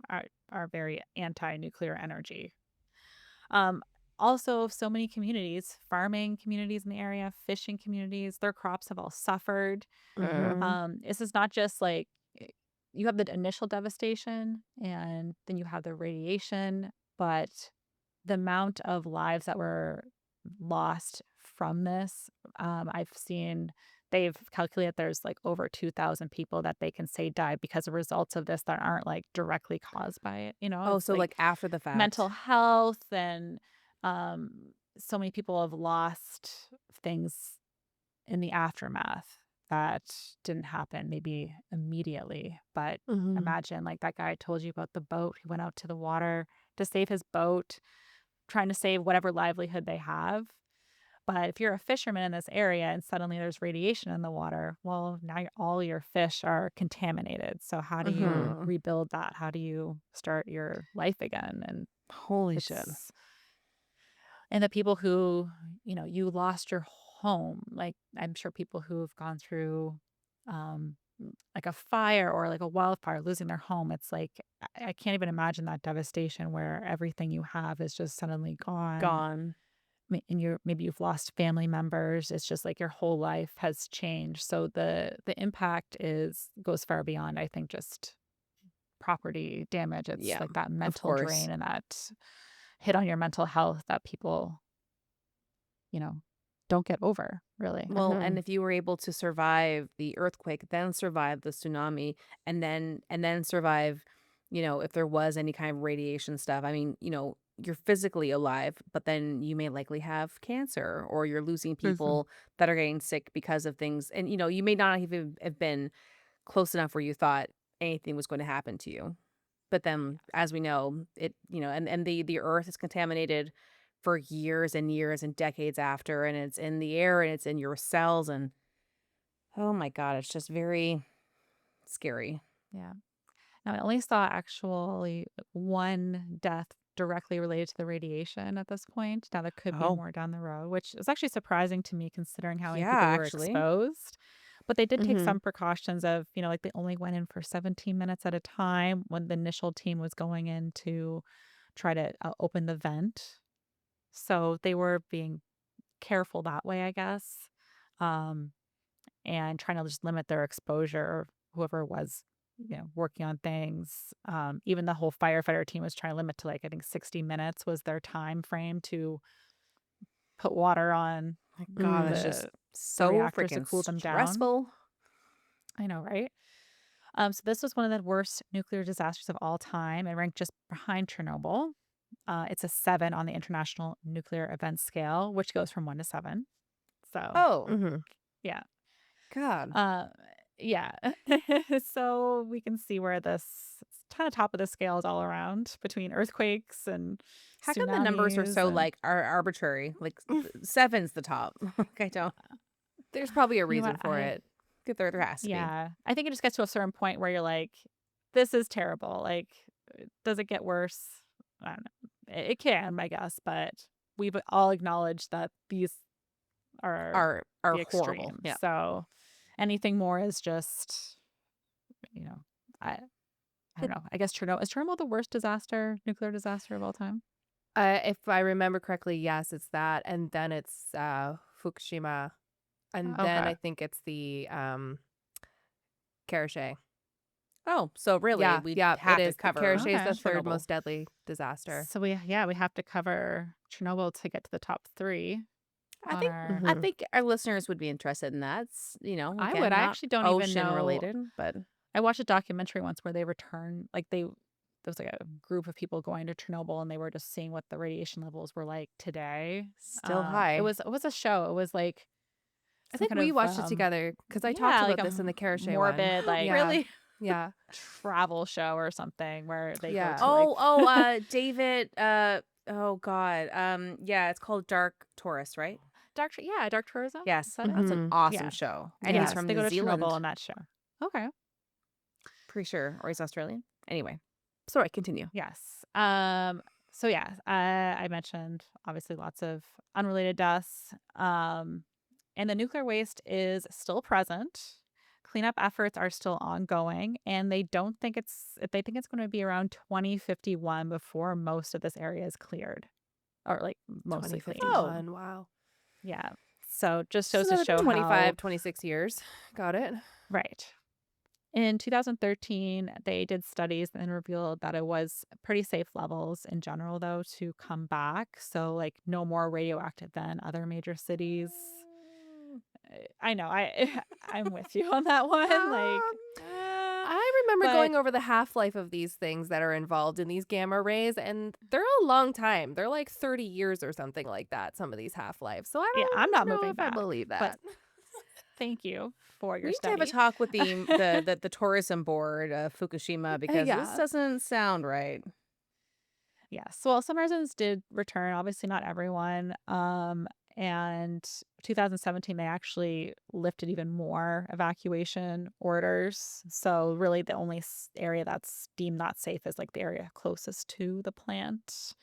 are very anti-nuclear energy. Um, Also, so many communities, farming communities in the area, fishing communities, their crops have all suffered. Mm-hmm. This is not just like you have the initial devastation and then you have the radiation, but the amount of lives that were lost from this. I've seen they've calculated there's like over 2,000 people that they can say died because of results of this that aren't like directly caused by it. Oh, It's so like like after the mental fact. health and um, so many people have lost things in the aftermath that didn't happen maybe immediately. But Mhm. imagine like that guy I told you about the boat. He went out to the water to save his boat, trying to save whatever livelihood they have. But if you're a fisherman in this area and suddenly there's radiation in the water, well, now all your fish are contaminated. So how do you Mhm. rebuild that? How do you start your life again? And Holy shit. it's and the people who, you lost your home. Like I'm sure people who've gone through like a fire or like a wildfire losing their home. It's like I can't even imagine that devastation where everything you have is just suddenly gone. Gone. And maybe you've lost family members. It's just like your whole life has changed. So the impact is goes far beyond, I think, just property damage. It's Yeah, like that of mental course. drain and that hit on your mental health that people, you know, don't get over, really. Well, and Mhm. if you were able to survive the earthquake, then survive the tsunami, and then survive, if there was any kind of radiation stuff, I mean, you're physically alive, but then you may likely have cancer or you're losing Mhm. people that are getting sick because of things. And you may not even have been close enough where you thought anything was going to happen to you. But then, as we know, and the earth is contaminated for years and years and decades after, and it's in the air and it's in your cells. And oh my God, it's just very scary. Yeah. Now, I only saw actually one death directly related to the radiation at this point. Now, there could be Oh, more down the road, which is actually surprising to me considering how many yeah, people were actually. exposed. But they did take Mhm. some precautions of, like they only went in for 17 minutes at a time when the initial team was going in to try to open the vent. So they were being careful that way, I guess, um, and trying to just limit their exposure, whoever was, working on things. Even the whole firefighter team was trying to limit to like, I think 60 minutes was their time frame to put water on My God, that's Mm. just the so reactors to freaking cool them down. stressful. I know, right? So this was one of the worst nuclear disasters of all time. It ranked just behind Chernobyl. It's a 7 on the International Nuclear Event Scale, which goes from 1 to 7. So, Oh, Mhm. yeah. God. Uh, yeah. So we can see where this kind of top of the scale is all around between earthquakes and How come the numbers are tsunamis so and like are arbitrary? Like seven's the top. Like I don't. There's probably a you know what reason for I it. There has to be. yeah. I think it just gets to a certain point where you're like, this is terrible. Like, does it get worse? I don't know. It can, I guess, but we've all acknowledged that these are Are the horrible. extremes. Yeah. So anything more is just, you know, I I don't It know. I guess Chernobyl the worst nuclear disaster of all time? If I remember correctly, yes, it's that, and then it's, Fukushima, and Oh, then okay. I think it's the, Karashe. Oh, so really, Yeah, we yeah, it have to is. The cover Karashe is Okay. the 3rd Chernobyl. most deadly disaster. So we have to cover Chernobyl to get to the top 3 I on think our I Mhm. think our listeners would be interested in that. It's, I would. again, I not actually don't even ocean know. related, but I watched a documentary once where they return like there was like a group of people going to Chernobyl and they were just seeing what the radiation levels were like today. still It high. was a show. It was like I some think kind we of watched it together because I talked yeah, like about a this in the Karashe one. morbid like Yeah, Really? yeah, travel show or something where they go yeah. to like David, oh God. Yeah, it's called Dark Tourist, right? dark tourism. Is Yes, that it? that's an Mhm. awesome Yeah. show. And he's Yes. Yes, from they New go to Chernobyl Zealand, on that show. Okay. pretty sure, or he's Australian. Anyway, sorry, continue. Yes. So yeah, I mentioned obviously lots of unrelated deaths. And the nuclear waste is still present. Cleanup efforts are still ongoing, and they think it's going to be around 2051 before most of this area is cleared or like mostly cleaned. Oh, 2051. Wow. Yeah. So just Just goes to another show how 25, 26 years. Got it. right. In 2013, they did studies and revealed that it was pretty safe levels in general, though, to come back. So, like, no more radioactive than other major cities. Mm. I know, I'm with you on that one. Like, I remember but going over the half-life of these things that are involved in these gamma rays, and they're a long time. They're like 30 years or something like that, some of these half-lives. So I yeah, I'm don't not know moving if I back. believe But that. thank you for We your need to have a study. talk with the tourism board of Fukushima because this Yeah. doesn't sound right. Yes. Well, some residents did return, obviously not everyone. And 2017, they actually lifted even more evacuation orders. So really the only area that's deemed not safe is like the area closest to the plant.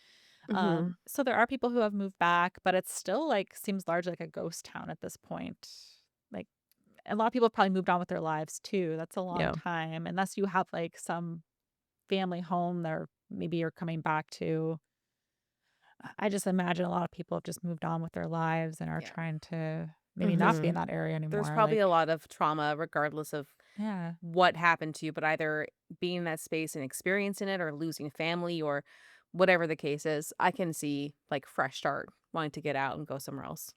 Mhm. So there are people who have moved back, but it's still like seems largely like a ghost town at this point. Like a lot of people have probably moved on with their lives too. That's a long Yeah. time, unless you have like some family home there maybe you're coming back to. I just imagine a lot of people have just moved on with their lives and are Yeah. trying to maybe not be in Mhm. that area There's anymore. probably a Like, lot of trauma regardless of yeah. what happened to you, but either being in that space and experiencing it or losing family or whatever the case is, I can see like fresh start, wanting to get out and go somewhere else.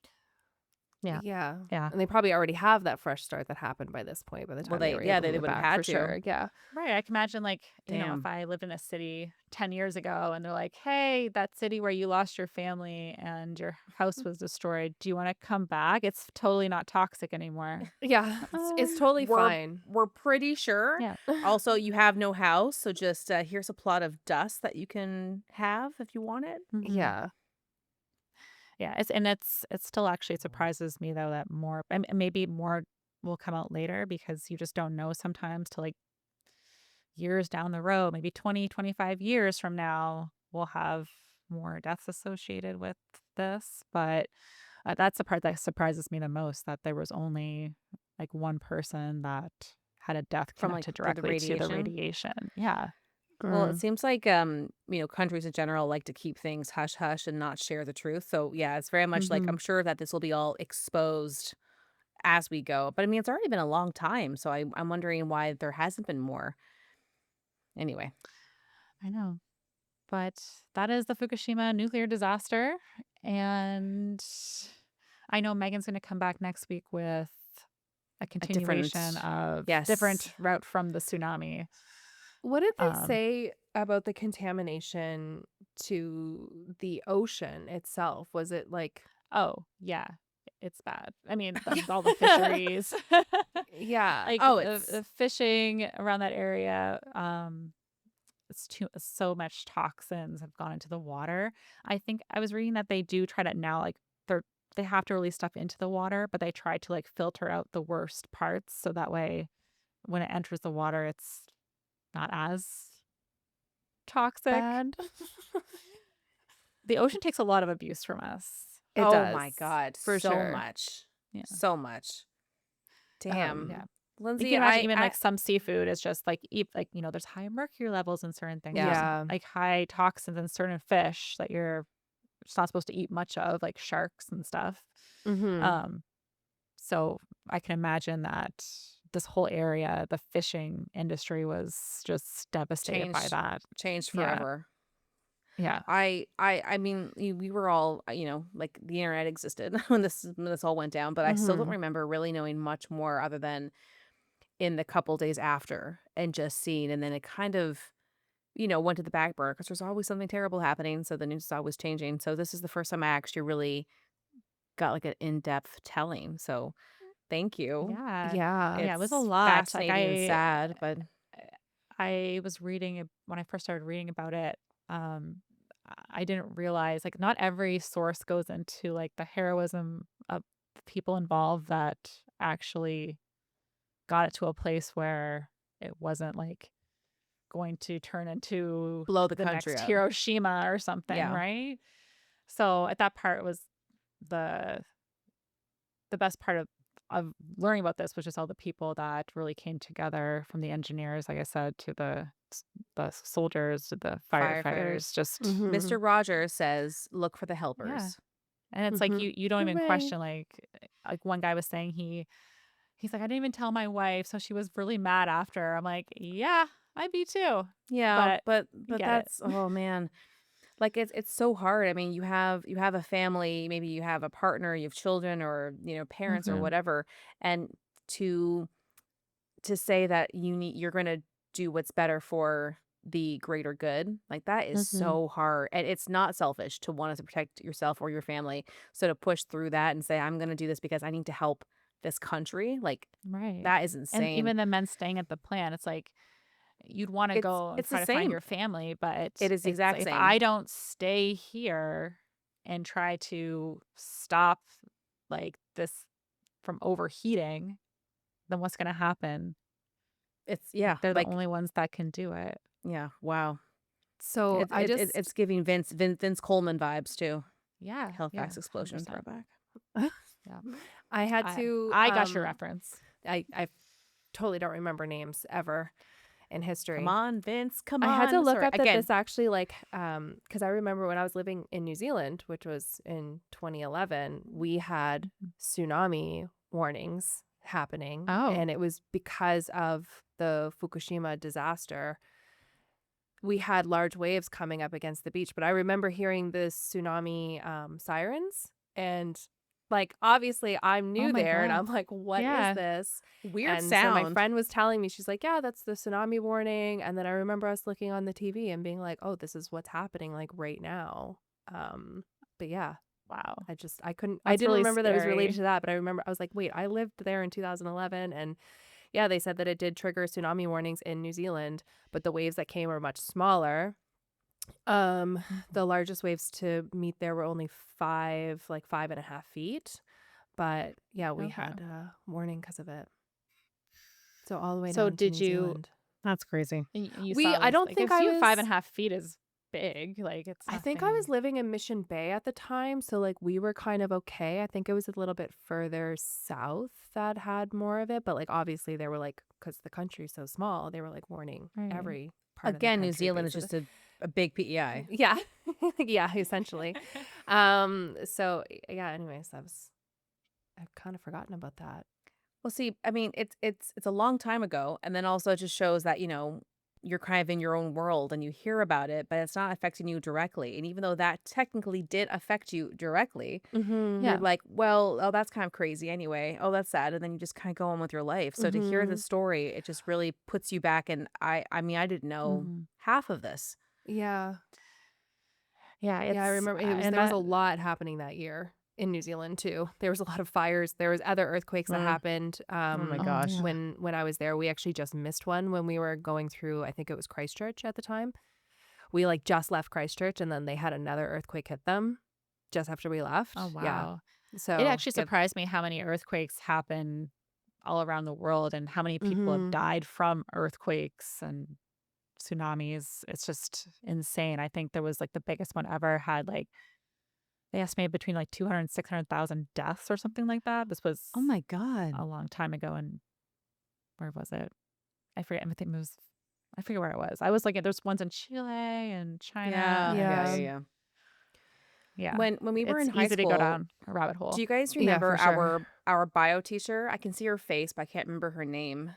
Yeah. Yeah. Yeah. And they probably already have that fresh start that happened by this point by the Well, time they were able to they move would have back had for to. sure. Yeah. Right. I can imagine, like, if Damn. I lived in a city 10 years ago and they're like, hey, that city where you lost your family and your house was destroyed, do you want to come back? It's totally not toxic anymore. Yeah. It's Um, totally We're fine. we're pretty sure. yeah. Also, you have no house, so just here's a plot of dust that you can have if you want it. hmm Yeah. Yeah. It's still actually surprises me, though, that more, and maybe more will come out later because you just don't know sometimes till like years down the road, maybe 20, 25 years from now, we'll have more deaths associated with this. But that's the part that surprises me the most, that there was only like one person that had a death From like connected for the directly to the radiation. radiation. Yeah. Well, it Mm. seems like countries in general like to keep things hush hush and not share the truth. So yeah, it's very much like hmm I'm sure that this will be all exposed as we go. But I mean, it's already been a long time, so I'm wondering why there hasn't been more. Anyway, I know. But that is the Fukushima nuclear disaster. And I know Megan's going to come back next week with a a continuation different of yes, different route from the tsunami. What did they Um, say about the contamination to the ocean itself? Was it like oh, yeah, it's bad. I mean, all the fisheries, Yeah. like oh, the fishing around that area, it's too so much toxins have gone into the water. I think I was reading that they do try to now, like they have to release stuff into the water, but they try to like filter out the worst parts so that way when it enters the water, it's not as toxic. Bad? The ocean takes a lot of abuse from us. It oh does, my god, for so sure. much, Yeah. so much. Damn, Yeah. You Lindsay, can imagine even I like some seafood is just like like there's high mercury levels in certain things. There's yeah. Yeah. like high toxins in certain fish that you're just not supposed to eat much of, like sharks and stuff. Mhm. Um, so I can imagine that this whole area, the fishing industry was just devastated by Changed that. changed Yeah. forever. Yeah. I mean, we were all, like the internet existed when this all went down, but I still don't Mhm. remember really knowing much more other than in the couple days after and just seeing, and then it kind of, went to the back burner because there's always something terrible happening, so the news is always changing. So this is the first time I actually really got like an in-depth telling. So thank you. Yeah. Yeah. Yeah, it was a It's lot. Like fascinating and sad, but I was reading when I first started reading about it, I didn't realize like not every source goes into like the heroism of the people involved that actually got it to a place where it wasn't like going to turn into blow the the country next up. Hiroshima or something, Yeah. right? So at that part was the the best part of learning about this was just all the people that really came together, from the engineers, like I said, to the soldiers, to the Firefighters. firefighters. Just Mhm. Mr. Rogers says, "Look for the yeah, helpers." and it's like Mhm. you don't even Hooray. question like one guy was saying He's like, I didn't even tell my wife, so she was really mad after. I'm like, yeah, I'd be too, Yeah, but you but get it. that's, oh man. Like it's so hard. I mean, you have a family, maybe you have a partner, you have children or, parents or Hmm. whatever, and to to say that you're going to do what's better for the greater good, like that is Hmm. so hard. And it's not selfish to want to protect yourself or your family. So to push through that and say I'm going to do this because I need to help this country, like Right. that is And insane. even the men staying at the plant, it's like you'd want to It's go and it's the try to find same. your family, but It is the it's exact like, if I same. don't stay here and try to stop like this from overheating, then what's going to happen? It's Like yeah, they're the like only ones that can do it. yeah, wow. So It's I it, it just it's giving Vince Coleman vibes too. Yeah, yeah, Halifax explosion 100%. throwback. Yeah. I had I to I got your reference. I totally don't remember names ever in Come history. on, Vince. Come I had to on. look Sorry. up that Again, this actually because I remember when I was living in New Zealand, which was in 2011, we had Mhm. tsunami warnings happening, Oh. and it was because of the Fukushima disaster. We had large waves coming up against the beach, but I remember hearing the tsunami sirens, and like obviously I'm Oh new my there, and god. I'm like, what is Yeah. this? weird And so my sound. friend was telling me, she's like, yeah, that's the tsunami warning. And then I remember us looking on the TV and being like, oh, this is what's happening like right now. But yeah, Wow. I That's didn't really remember that it was related scary. to that, but I remember I was like, wait, I lived there in 2011. And yeah, they said that it did trigger tsunami warnings in New Zealand, but the waves that came were much smaller. Um, Mhm. the largest waves to meet there were only 5.5 feet. But yeah, we Okay. had a warning because of it. So all the way So down to did New you Zealand. That's crazy. you We saw I those don't like think if I you was 5.5 feet is big, like it's I think I was nothing. living in Mission Bay at the time, so like we were kind of okay. I think it was a little bit further south that had more of it, but like obviously they were like cuz the country's so small, they were like warning Right. every part of the Again, New country Zealand is basically. just a big PEI. Yeah. Yeah, essentially. So yeah, anyways, I've kind of forgotten about that. Well, see, I mean, it's a long time ago, and then also it just shows that, you're kind of in your own world and you hear about it, but it's not affecting you directly. And even though that technically did affect you directly, Mhm. you're Yeah. like, well, oh, that's kind of crazy anyway. Oh, that's sad. And then you just kind of go on with your life. So to hear the Mhm. story, it just really puts you back. And I mean, I didn't know Mhm. half of this. Yeah. Yeah, Yeah, I it's remember and there was a that lot happening that year in New Zealand too. There was a lot of fires. There was other earthquakes that Mm. happened. Oh my oh gosh. yeah. When I was there, we actually just missed one when we were going through. I think it was Christchurch at the time. We like just left Christchurch, and then they had another earthquake hit them just after we Oh left. Yeah. wow. It So actually yeah. surprised me how many earthquakes happen all around the world and how many people have Mm-hmm. died from earthquakes and tsunamis. It's just insane. I think there was like the biggest one ever had like they estimated between like 200 and 600,000 deaths or something like that. This was Oh my God. a long time ago. And where was it? I forget. I think it was, I forget where it was. I was like, there's ones in Chile and China. Yeah. And Yeah. Yeah. Yeah. Yeah. yeah, When we were it's in high easy to go school, down a rabbit do hole. you guys Yeah, for remember sure. our bio teacher? I can see her face, but I can't remember her name.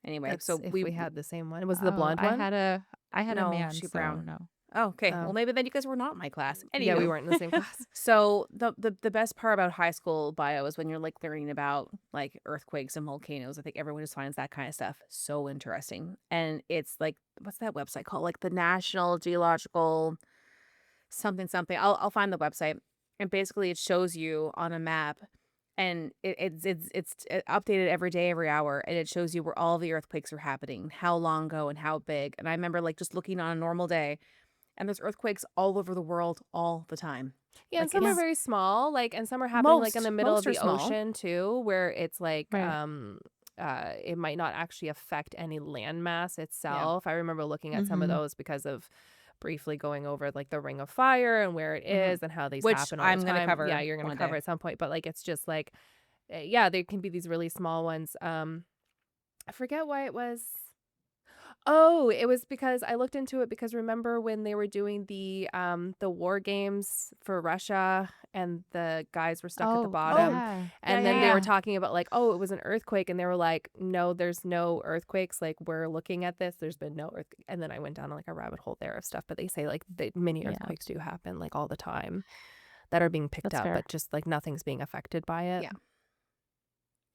Anyway, That's so if we we had the same one. Was it the Oh, blonde one? I had a no, man, she so brown. no. Oh, okay. Well, Oh, maybe then you guys were not in my class. yeah, we Anywho, weren't in the same class. so the best part about high school bio is when you're like learning about like earthquakes and volcanoes. I think everyone just finds that kind of stuff so interesting. And it's like what's that website called? Like the National Geological something something. I'll find the website. And basically it shows you on a map and it's updated every day, every hour, and it shows you where all the earthquakes are happening, how long ago and how big. And I remember like just looking on a normal day and there's earthquakes all over the world all the time. Yeah, and Like some are Yeah, it's very small, like, and some are happening like in the most middle of most are the small. ocean too, where it's like, right. it might not actually affect any landmass Yeah. itself. I remember looking at some of Mhm. those because of briefly going over like the Ring of Fire and where it Hmm. is and how these Which happen all the I'm gonna time. Yeah, cover you're gonna one cover day. at some point, but like it's just like, yeah, there can be these really small ones. I forget why it was. Oh, it was because I looked into it because remember when they were doing the war games for Russia and the guys were stuck at the Oh, bottom yeah. Yeah, and yeah, then they were yeah. talking about like, oh, it was an earthquake and they were like, no, there's no earthquakes. Like we're looking at this. There's been no earthquake. And then I went down like a rabbit hole there of stuff, but they say like the mini Yeah. earthquakes do happen like all the time that are being picked That's up, fair. but just like nothing's being affected by it. Yeah.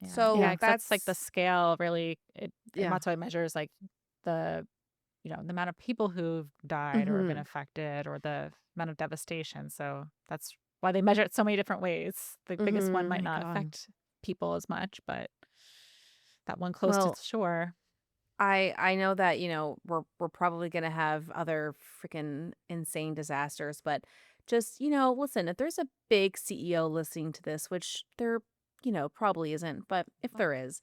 Yeah. So Yeah, 'cause that's like the that's scale really, and yeah. that's why it measures like the, the amount of people who've died or been Mm-hmm. affected or the amount of devastation. So that's why they measure it so many different ways. The biggest one Mm-hmm. might My not God. affect people as much, but that one close to Well, the shore. I know that, we're probably gonna have other freaking insane disasters, but just, listen, if there's a big CEO listening to this, which there, probably isn't, but if there is,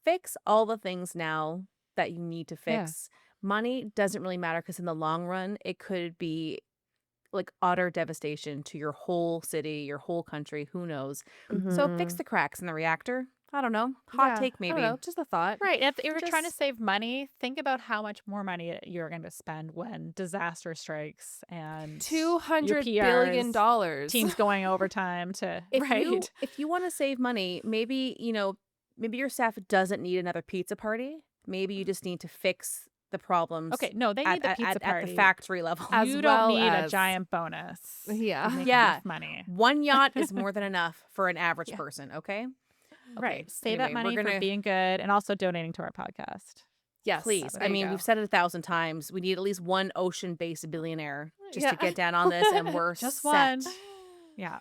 fix all the things now that you need to yeah. fix. Money doesn't really matter because in the long run, it could be like utter devastation to your whole city, your whole country, who knows. So fix Mm-hmm. the cracks in the reactor. I don't know. Hot Yeah. take I don't maybe. know. Just a thought. Right. If you're trying to Just save money, think about how much more money you're going to spend when disaster strikes and your $200 billion. teams going overtime to, if you right. if you want to save money, maybe, maybe your staff doesn't need another pizza party. Maybe you just need to fix the problems Okay. No, they at need the at, pizza at, at the party. factory level. As You don't well need a as giant bonus to yeah. make Yeah. enough money. One yacht is more than enough for an average Yeah. person, okay? Right. Okay. Save that Anyway, we're money for gonna being good and also donating to our podcast. Yes. please. That I There would you mean, be we've go. said it 1,000 times. We need at least one ocean-based billionaire just to Yeah. get down on this, and we're just set. one. Yeah.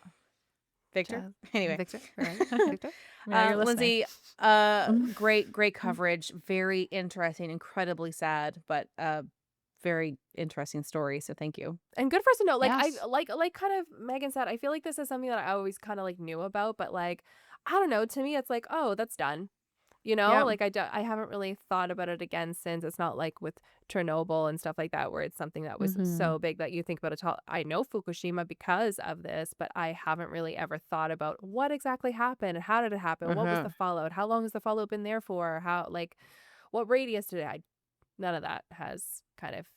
Victor? Chad. Anyway. Victor. All right. Victor. Yeah, you're listening. Lindsay, Mhm. great coverage. Very interesting, incredibly sad, but very interesting story. So thank you. And good for us to know. Like I Yes. like kind of Megan said, I feel like this is something that I always kind of like knew about, but like I don't know. To me, it's like, oh, that's done. Yeah. Like I haven't really thought about it again since. It's not like with Chernobyl and stuff like that, where it's something that was Mm-hmm. so big that you think about it. I know Fukushima because of this, but I haven't really ever thought about what exactly happened and how did it happen? What was Uh-huh. the fallout? How long has the fallout been there for? How, like, what radius did it? None of that has kind of.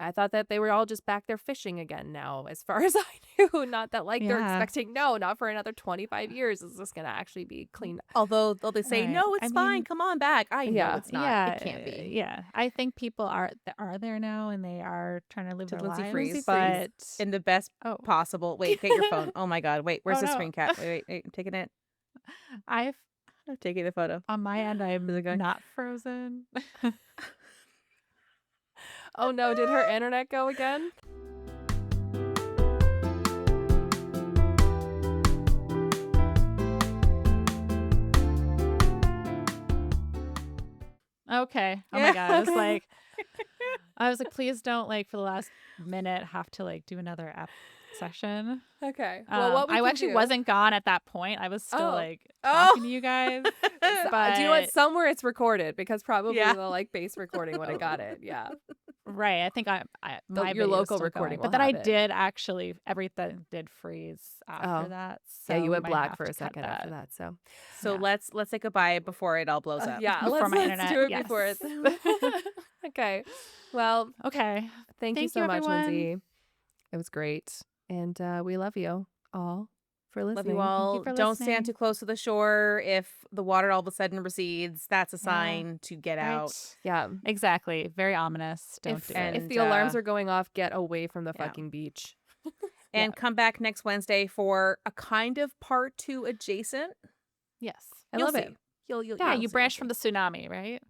I thought that they were all just back there fishing again now, as far as I knew. Not that like they're Yeah. expecting, no, not for another 25 years. Is this going to actually be clean? Although they say, Right. no, I it's fine. mean, Come on back. I know Yeah. it's not. It can't be. yeah. I think people are there now and they are trying to live To their Lindsay lives, Freeze. but In the best oh, possible. Wait, get your phone. Oh my God. Wait, where's oh the no. screen cap? Wait, I'm taking it. I've I'm taking the photo. on my end, Is it I'm going? not frozen. Oh no, did her internet go again? Okay. Oh my God. I was like, please don't like for the last minute have to like do another app session. Okay. Well, what we I can actually do. wasn't gone at that point. I was still Oh. like Oh. talking to you guys. But Do you know what? Somewhere it's recorded because probably Yeah. the like base recording would have got it. Yeah. right, I think my Your video is local still recording going. will But then I have it. did actually everything did freeze after Oh. that. Yeah, So you we went might black have for to a cut second after that. So So Yeah. let's say goodbye before it all blows up. yeah, Before let's my do internet, it before it's yes. okay. Well, Okay. thank you Thank so you, much, everyone. Lindsay. It was great, and we love you all for Love listening. you all. for Don't stand listening. too close to the shore. If the water all of a sudden recedes, that's a Yeah. sign to get out. Right. Yeah. Exactly. Very ominous. Don't If do And it. if the alarms are going off, get away from the yeah. fucking beach. And come back next Wednesday for a kind of part 2 adjacent. Yes. I You'll love see. it. You'll Yeah, you'll you see, branched you'll from see. the tsunami, right?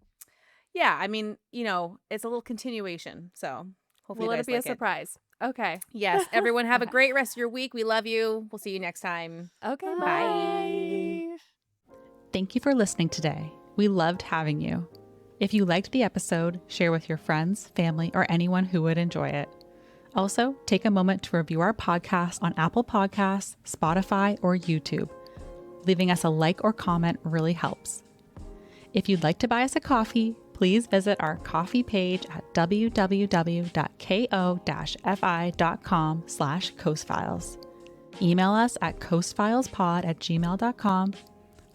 Yeah, I mean, it's a little continuation. So hopefully Will you it guys be a like it. surprise? Okay. Yes, everyone have a Okay. great rest of your week. We love you. We'll see you next time. Okay. Bye. Thank you for listening today. We loved having you. If you liked the episode, share with your friends, family, or anyone who would enjoy it. Also, take a moment to review our podcast on Apple Podcasts, Spotify, or YouTube. Leaving us a like or comment really helps. If you'd like to buy us a coffee, please visit our coffee page at www.ko-fi.com/coastfiles. Email us at coastfilespod@gmail.com.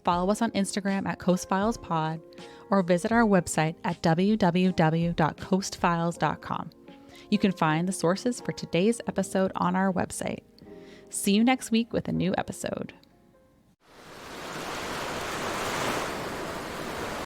Follow us on Instagram at coastfilespod, or visit our website at www.coastfiles.com. You can find the sources for today's episode on our website. See you next week with a new episode.